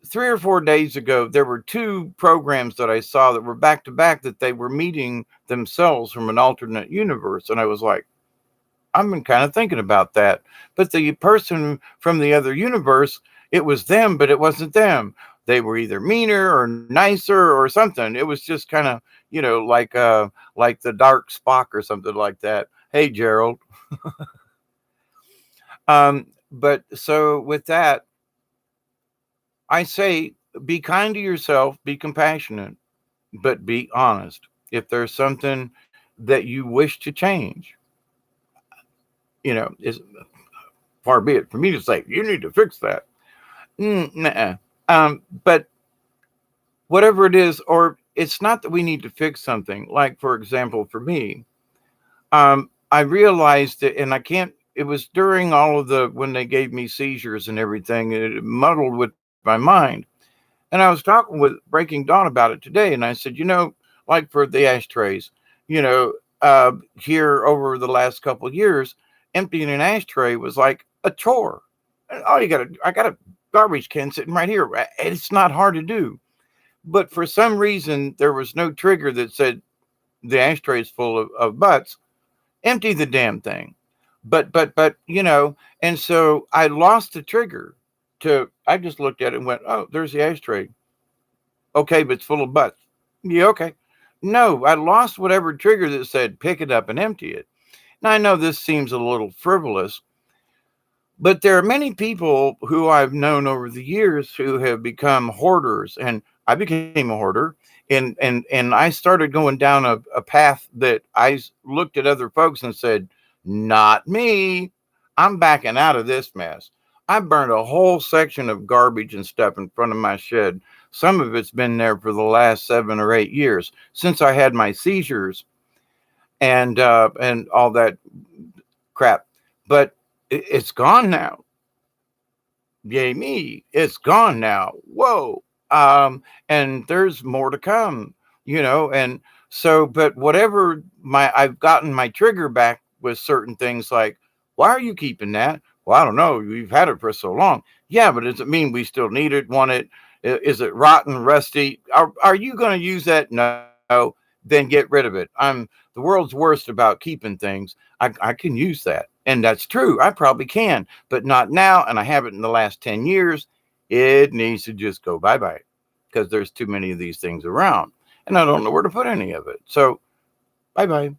3 or 4 days ago, there were two programs that I saw that were back to back that they were meeting themselves from an alternate universe. And I was like, I've been kind of thinking about that. But the person from the other universe, it was them, but it wasn't them. They were either meaner or nicer or something. It was just kind of, you know, like the dark Spock or something like that. Hey, Gerald. But so with that, I say be kind to yourself, be compassionate, but be honest. If there's something that you wish to change, you know, is far be it for me to say you need to fix that. Nuh-uh. But whatever it is, or it's not that we need to fix something. Like for example, for me, I realized that, and I can't. It was during all of the when they gave me seizures and everything. It muddled with my mind. And I was talking with Breaking Dawn about it today, and I said, you know, like for the ashtrays, you know, here over the last couple of years, emptying an ashtray was like a chore. Oh, I got a garbage can sitting right here. It's not hard to do. But for some reason, there was no trigger that said the ashtray is full of butts. Empty the damn thing. But, you know, and so I lost the trigger I just looked at it and went, oh, there's the ashtray. Okay, but it's full of butts. Yeah, okay. No, I lost whatever trigger that said pick it up and empty it. Now, I know this seems a little frivolous, but there are many people who I've known over the years who have become hoarders, and I became a hoarder. And I started going down a path that looked at other folks and said, not me. I'm backing out of this mess. I burned a whole section of garbage and stuff in front of my shed. Some of it's been there for the last 7 or 8 years since I had my seizures and all that crap. But it's gone now. Yay me! It's gone now. Whoa! And there's more to come. You know, and so, but whatever I've gotten my trigger back with certain things like, why are you keeping that? Well, I don't know. We've had it for so long. Yeah, but does it mean we still need it, want it? Is it rotten, rusty? Are you going to use that? No. Then get rid of it. I'm the world's worst about keeping things. I can use that. And that's true. I probably can, but not now. And I haven't in the last 10 years. It needs to just go bye-bye because there's too many of these things around. And I don't know where to put any of it. So bye-bye.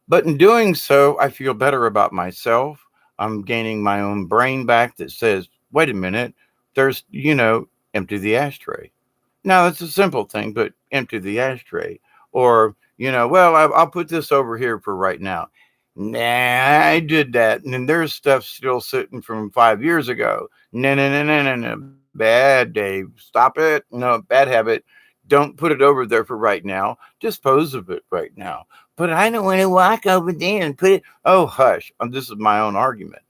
But in doing so, I feel better about myself. I'm gaining my own brain back that says, wait a minute, there's, you know, empty the ashtray. Now, that's a simple thing, but empty the ashtray. Or Well, I'll put this over here for right now. Nah, I did that. And then there's stuff still sitting from 5 years ago. No, no, no, no, no, no. Bad, Dave. Stop it. No, bad habit. Don't put it over there for right now. Dispose of it right now. But I don't want to walk over there and put it. Oh, hush. This is my own argument.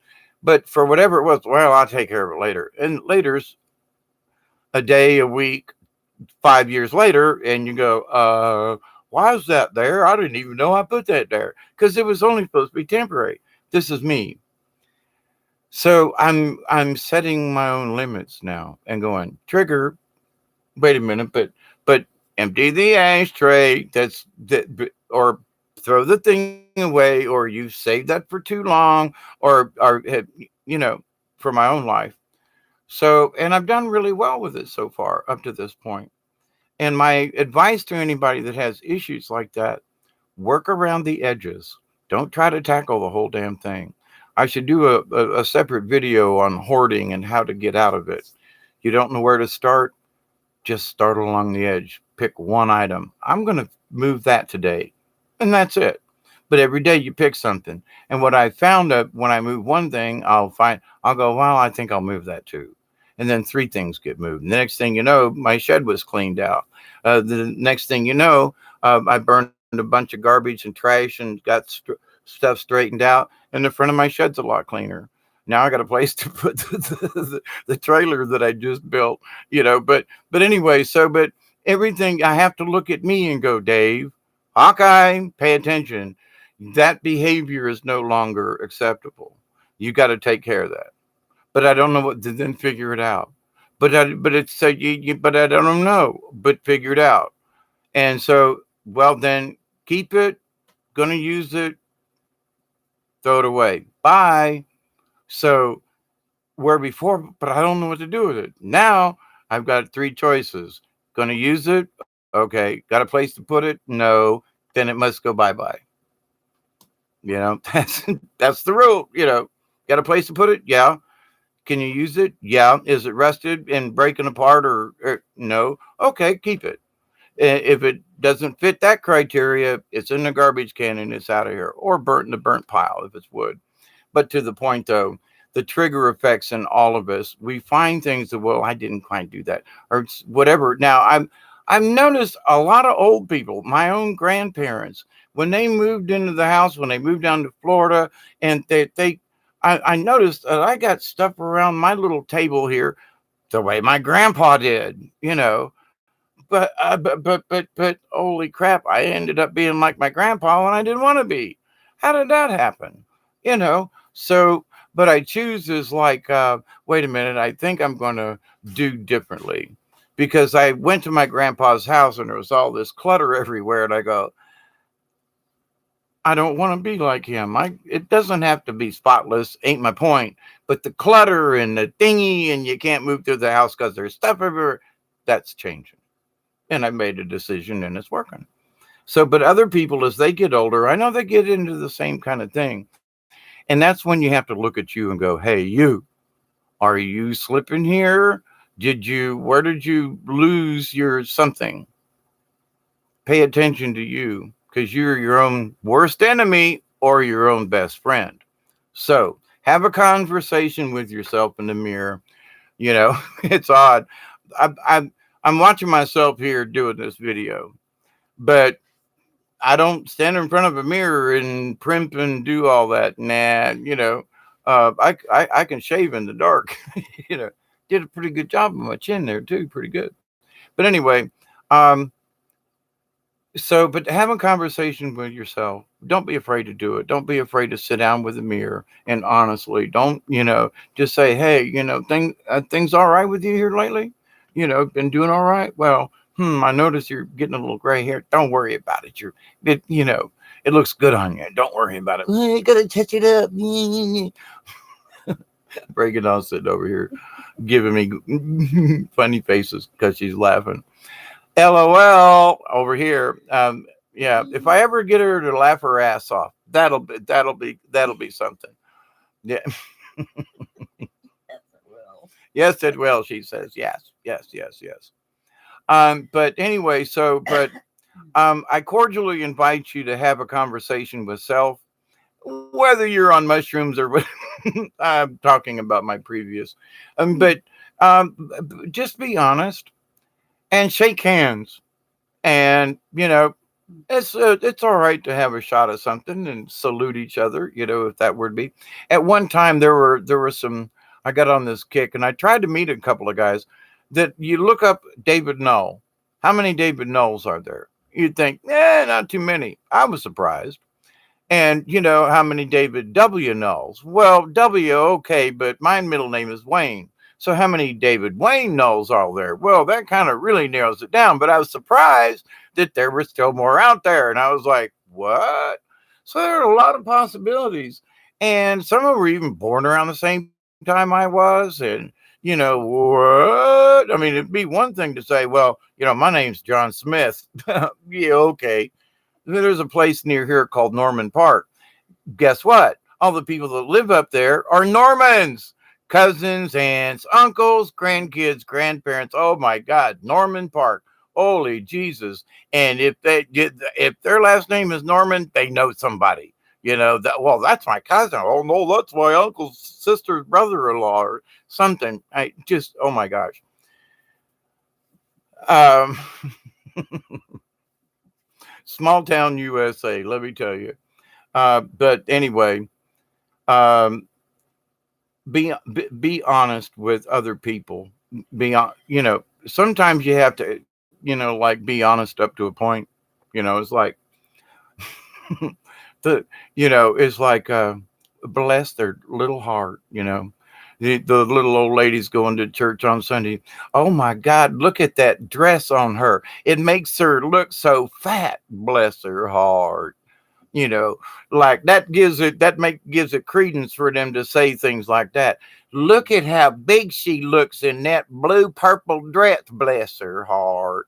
But for whatever it was, well, I'll take care of it later. And later's a day, a week, 5 years later, and you go, why is that there? I didn't even know I put that there because it was only supposed to be temporary. This is me. So I'm setting my own limits now and going, trigger, wait a minute, but empty the ashtray. That's that, or throw the thing away, or you saved that for too long, or for my own life. So, and I've done really well with it so far up to this point. And my advice to anybody that has issues like that, work around the edges. Don't try to tackle the whole damn thing. I should do a separate video on hoarding and how to get out of it. You don't know where to start? Just start along the edge. Pick one item. I'm going to move that today. And that's it. But every day you pick something. And what I found that when I move one thing, I'll go, well, I think I'll move that too. And then 3 things get moved. And the next thing you know, my shed was cleaned out. The next thing you know, I burned a bunch of garbage and trash and got stuff straightened out. And the front of my shed's a lot cleaner. Now I got a place to put the trailer that I just built, but anyway, but everything, I have to look at me and go, Dave, Hawkeye, pay attention. That behavior is no longer acceptable. You got to take care of that. But I don't know what to then figure it out. But it's so but I don't know, but figure it out. And so, well, then keep it, gonna use it, throw it away. Bye. So where before, but I don't know what to do with it. Now I've got 3 choices. Gonna use it? Okay. Got a place to put it? No. Then it must go bye-bye. That's the rule. Got a place to put it? Yeah. Can you use it? Yeah. Is it rusted and breaking apart or no? Okay, keep it. If it doesn't fit that criteria, it's in the garbage can and it's out of here, or burnt in the burnt pile if it's wood. But to the point though, the trigger effects in all of us, we find things that, well, I didn't quite do that or whatever. Now I've noticed a lot of old people, my own grandparents, when they moved into the house, when they moved down to Florida, and I noticed that I got stuff around my little table here the way my grandpa did, but holy crap, I ended up being like my grandpa when I didn't want to be. How did that happen? So, but I choose is like, wait a minute, I think I'm going to do differently, because I went to my grandpa's house and there was all this clutter everywhere. And I go, I don't want to be like him. It doesn't have to be spotless, ain't my point. But the clutter and the thingy, and you can't move through the house because there's stuff everywhere, that's changing. And I made a decision and it's working. So, but other people, as they get older, I know they get into the same kind of thing. And that's when you have to look at you and go, hey, are you slipping here? Where did you lose your something? Pay attention to you, because you're your own worst enemy or your own best friend. So have a conversation with yourself in the mirror. It's odd. I'm watching myself here doing this video, but I don't stand in front of a mirror and primp and do all that. Nah, I can shave in the dark. Did a pretty good job of my chin there too, pretty good. But anyway, but have a conversation with yourself. Don't be afraid to do it. Don't be afraid to sit down with a mirror and honestly, don't, just say, hey, things all right with you here lately? Been doing all right? Well, I notice you're getting a little gray hair. Don't worry about it. It looks good on you. Don't worry about it. You gotta touch it up. Breaking on sitting over here, giving me funny faces because she's laughing. LOL over here. Yeah, if I ever get her to laugh her ass off, that'll be something. Yeah. Yes, it will. She says yes. But anyway, but I cordially invite you to have a conversation with self, whether you're on mushrooms or I'm talking about my previous, but just be honest and shake hands, and it's all right to have a shot of something and salute each other, if that would be. At one time there were some, I got on this kick and I tried to meet a couple of guys that you look up David Null. How many David Knowles are there? You'd think, not too many. I was surprised. And you know how many David W. Knowles? Well, W, okay, but my middle name is Wayne. So how many David Wayne Knowles are there? Well, that kind of really narrows it down. But I was surprised that there were still more out there. And I was like, what? So there are a lot of possibilities. And some of them were even born around the same time I was. And what? I mean, it'd be one thing to say, well, my name's John Smith. Yeah, okay. There's a place near here called Norman Park. Guess what? All the people that live up there are Normans. Cousins, aunts, uncles, grandkids, grandparents. Oh my God, Norman Park. Holy Jesus. And if their last name is Norman, they know somebody. Well, that's my cousin. Oh no, that's my uncle's sister's brother-in-law or something. Oh my gosh. Small town USA, let me tell you. But anyway, be honest with other people. Sometimes you have to, like be honest up to a point. It's like it's like bless their little heart. The little old lady's going to church on Sunday. Oh my God, look at that dress on her. It makes her look so fat. Bless her heart. Like that gives it credence for them to say things like that. Look at how big she looks in that blue purple dress. Bless her heart.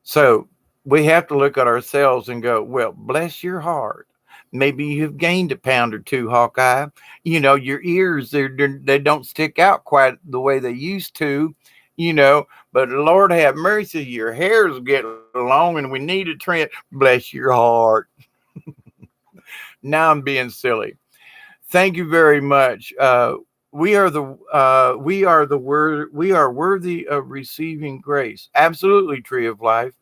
So we have to look at ourselves and go, well, bless your heart. Maybe you've gained a pound or two, Hawkeye. Your ears, they don't stick out quite the way they used to, but Lord have mercy, your hair's getting long and we need a trim. Bless your heart. Now I'm being silly. Thank you very much. We are worthy of receiving grace. Absolutely, Tree of Life.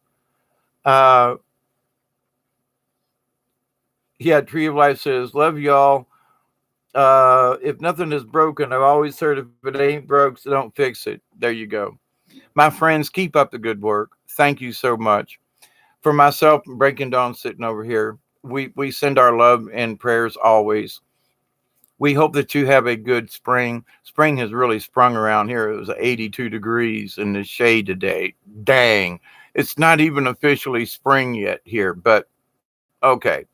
Tree of Life says, love y'all. If nothing is broken, I've always heard if it ain't broke, so don't fix it. There you go. My friends, keep up the good work. Thank you so much. For myself, Breaking Dawn sitting over here, we send our love and prayers always. We hope that you have a good spring. Spring has really sprung around here. It was 82 degrees in the shade today. Dang. It's not even officially spring yet here, but okay.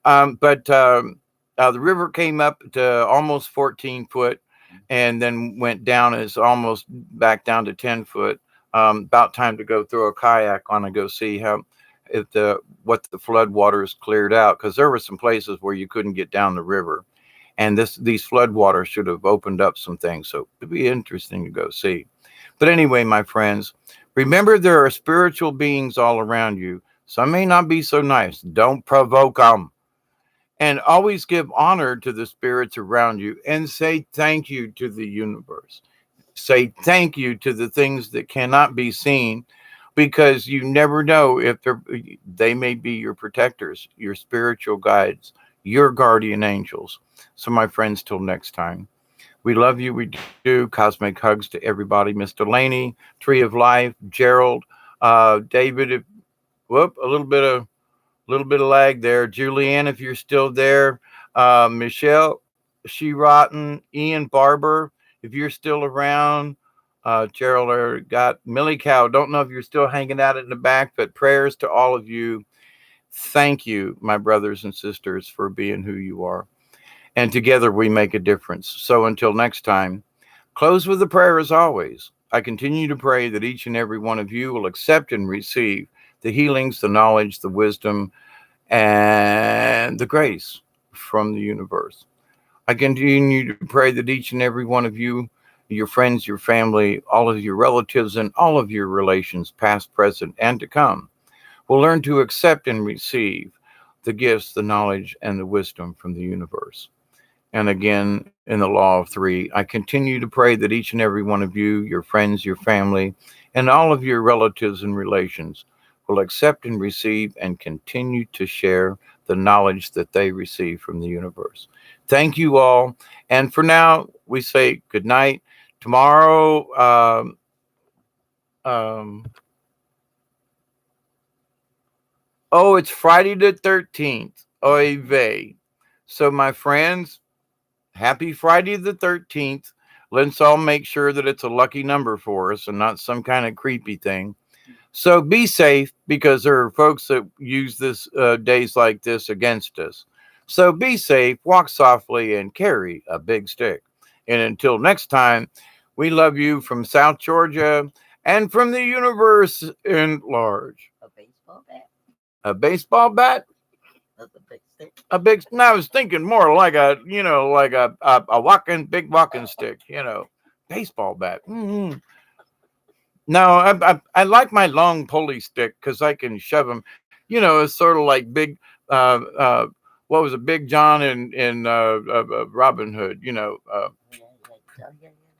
The river came up to almost 14 foot and then went down, is almost back down to 10 foot. About time to go throw a kayak on and go see what the flood waters cleared out, because there were some places where you couldn't get down the river, and these flood waters should have opened up some things. So it'd be interesting to go see. But anyway, my friends, remember there are spiritual beings all around you. Some may not be so nice. Don't provoke them. And always give honor to the spirits around you and say thank you to the universe. Say thank you to the things that cannot be seen, because you never know if they may be your protectors, your spiritual guides, your guardian angels. So my friends, till next time, we love you. We do. Cosmic hugs to everybody. Miss Delaney, Tree of Life, Gerald, David, a little bit of lag there. Julianne, if you're still there, Michelle, She Rotten, Ian Barber, if you're still around, Gerald, got Millie Cow. Don't know if you're still hanging out in the back, but prayers to all of you. Thank you, my brothers and sisters, for being who you are. And together we make a difference. So until next time, close with a prayer as always. I continue to pray that each and every one of you will accept and receive the healings, the knowledge, the wisdom, and the grace from the universe. I continue to pray that each and every one of you your friends, your family, all of your relatives, and all of your relations, past, present, and to come, will learn to accept and receive the gifts, the knowledge, and the wisdom from the universe. And again, in the law of three, I continue to pray that each and every one of you, your friends, your family, and all of your relatives and relations will accept and receive and continue to share the knowledge that they receive from the universe. Thank you all. And for now, we say good night. Tomorrow, um, oh, it's Friday the 13th. Oy vey. So, my friends, happy Friday the 13th. Let's all make sure that it's a lucky number for us and not some kind of creepy thing. So be safe, because there are folks that use this days like this against us. So be safe, walk softly, and carry a big stick. And until next time, we love you from South Georgia and from the universe in large. A baseball bat. A baseball bat? That's a big stick. A big, no, I was thinking more like a, like a big walking stick, baseball bat. No, I like my long pulley stick because I can shove them. It's sort of like big. What was it, Big John in Robin Hood?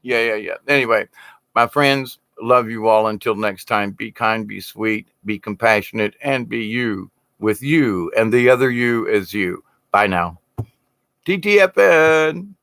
Yeah. Anyway, my friends, love you all. Until next time, be kind, be sweet, be compassionate, and be you with you, and the other you is you. Bye now. TTFN.